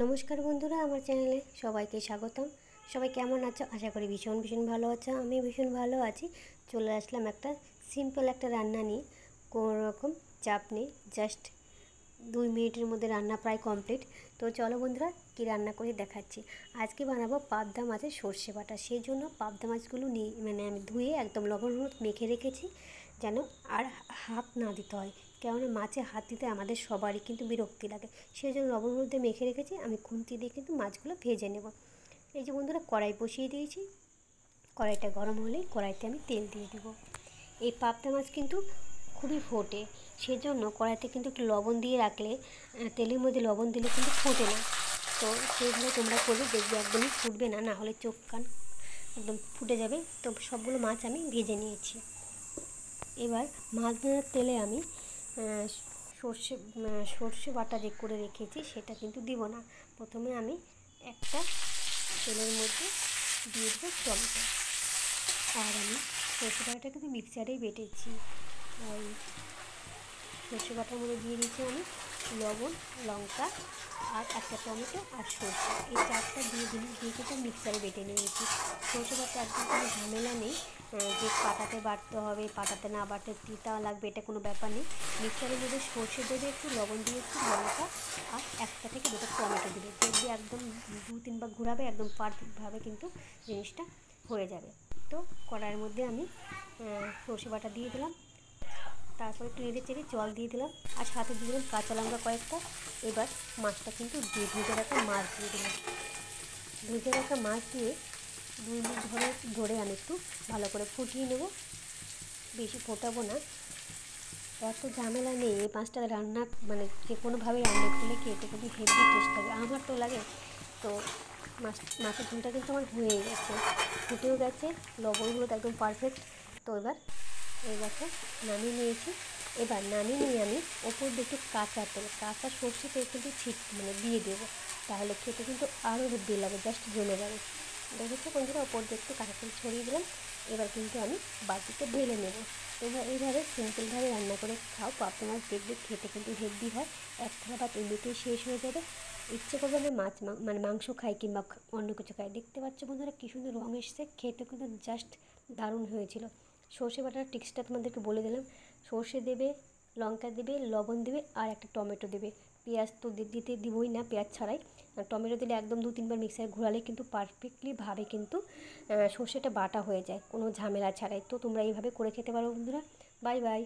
নমস্কার বন্ধুরা, আমার চ্যানেলে সবাইকে স্বাগতম। সবাই কেমন আছো? আশা করি ভীষণ ভালো আছো। আমি ভীষণ ভালো আছি। চলে আসলাম একটা সিম্পল একটা রান্না নিয়ে। কোনো রকম চাপ নেই, জাস্ট 2 মিনিটের মধ্যে রান্না প্রায় কমপ্লিট। তো চলো বন্ধুরা, কী রান্না করে দেখাচ্ছি। আজকে বানাবো পাবদা মাছের সর্ষে বাটা। সেই জন্য পাবদা মাছগুলো নিয়ে আমি ধুয়ে একদম লবণ হলুদ মেখে রেখেছি, যেন আর হাত না দিতে হয়। কেননা মাছে হাত দিতে আমাদের সবারই কিন্তু বিরক্তি লাগে। সেই জন্য লবণ হলুদ দিয়ে মেখে রেখেছি। আমি খুন্তি দিয়ে কিন্তু মাছগুলো ভেজে নেব। এই যে বন্ধুরা, কড়াই বসিয়ে দিয়েছি। কড়াইটা গরম হলেই কড়াইতে আমি তেল দিয়ে দেবো। এই পাবদা মাছ কিন্তু খুবই ফোটে, সেজন্য কড়াইতে কিন্তু একটু লবণ দিয়ে রাখলে, তেলের মধ্যে লবণ দিলে কিন্তু ফোটে না। তো সেইভাবে তোমরা করবে, দেখবে একদমই ফুটবে না, না হলে চোখ কান একদম ফুটে যাবে। তো সবগুলো মাছ আমি ভেজে নিয়েছি। এবার মাছ ভাজার তেলে আমি সর্ষে বাটা যে করে রেখেছি সেটা কিন্তু দিব না। প্রথমে আমি একটা তেলের মধ্যে দিয়ে দেবো টমেটো। আর আমি সর্ষে বাটাটা কিন্তু মিক্সারেই বেটেছি। আর সর্ষে বাটার মধ্যে দিয়ে দিয়েছি আমি লবণ, লঙ্কা আর একটা টমেটো আর সর্ষে। এই চারটা দিয়ে কিন্তু মিক্সারে বেটে নিয়েছি। সর্ষে বাটা একদম কোনো ঝামেলা নেই যে পাটাতে বাটতে হবে, পাটাতে না বাটতে তিতা লাগবে, এটা কোনো ব্যাপার নেই। মিক্সারের মধ্যে সর্ষে দেবে, একটু লবণ দিয়ে, একটু লঙ্কা আর একটা থেকে দুটো টমেটো দেবে। দেখবে একদম 2-3 বার ঘোরাবে, একদম পারফেক্টভাবে কিন্তু জিনিসটা হয়ে যাবে। তো কড়াইয়ের মধ্যে আমি সর্ষে বাটা দিয়ে দিলাম, তারপরে একটু নেড়ে চেড়ে জল দিয়ে দিলাম, আর সাথে দিয়ে দিলাম কাঁচা লঙ্কা কয়েকটা। এবার মাছটা কিন্তু ভেজে রাখা মাছ দিয়ে দিলাম। ভেজে রাখা মাছ দিয়ে 2 মিনিট ধরে আমি একটু ভালো করে ফুটিয়ে নেব। বেশি ফোটাবো না, এত ঝামেলা নেই। এই মাছটা রান্না যে কোনোভাবে রান্না করলে খেতে কিন্তু হেভি টেস্ট লাগে, আমার তো লাগে। তো মাছের ঝোলটা কিন্তু আমার হয়ে গেছে, ফুটেও গেছে, লবণ হলুদ একদম পারফেক্ট। তো এবার এই গেছে, নামিয়ে নিয়েছি। এবার নামিয়ে নিয়ে আমি ওপর দিয়ে একটু কাঁচা সর্ষে তেল কিন্তু দিয়ে দেবো, তাহলে খেতে কিন্তু আরও হেভি লাগে, জাস্ট জমে যাবে। দেখেছো বন্ধুরা, ওপর দিয়ে একটু কাঁচা তেল ছড়িয়ে দিলাম। এবার কিন্তু আমি বাটিতে ঢেলে নেব। তোমরা এইভাবে সিম্পলভাবে রান্না করে খাও, পাবদা মাছ দেখবে খেতে কিন্তু হেভি হয়। এক থালা ভাত এমনিতেই শেষ হয়ে যাবে। ইচ্ছে করবে না মাংস খাই কিংবা অন্য কিছু খাই। দেখতে পাচ্ছ বন্ধুরা কী সুন্দর রঙ এসছে, খেতে কিন্তু জাস্ট দারুণ হয়েছিল। সর্ষে বাটার টিক্সটা তোমাদেরকে বলে দিলাম। সর্ষে দেবে, লঙ্কা দেবে, লবণ দেবে আর একটা টমেটো দেবে। পেঁয়াজ তো দিবই না, পেঁয়াজ ছাড়াই। আর টমেটো দিলে একদম 2-3 বার মিক্সারে ঘোরালে কিন্তু পারফেক্টলিভাবে কিন্তু সর্ষেটা বাটা হয়ে যায়, কোনো ঝামেলা ছাড়াই। তো তোমরা এইভাবে করে খেতে পারো বন্ধুরা। Bye bye.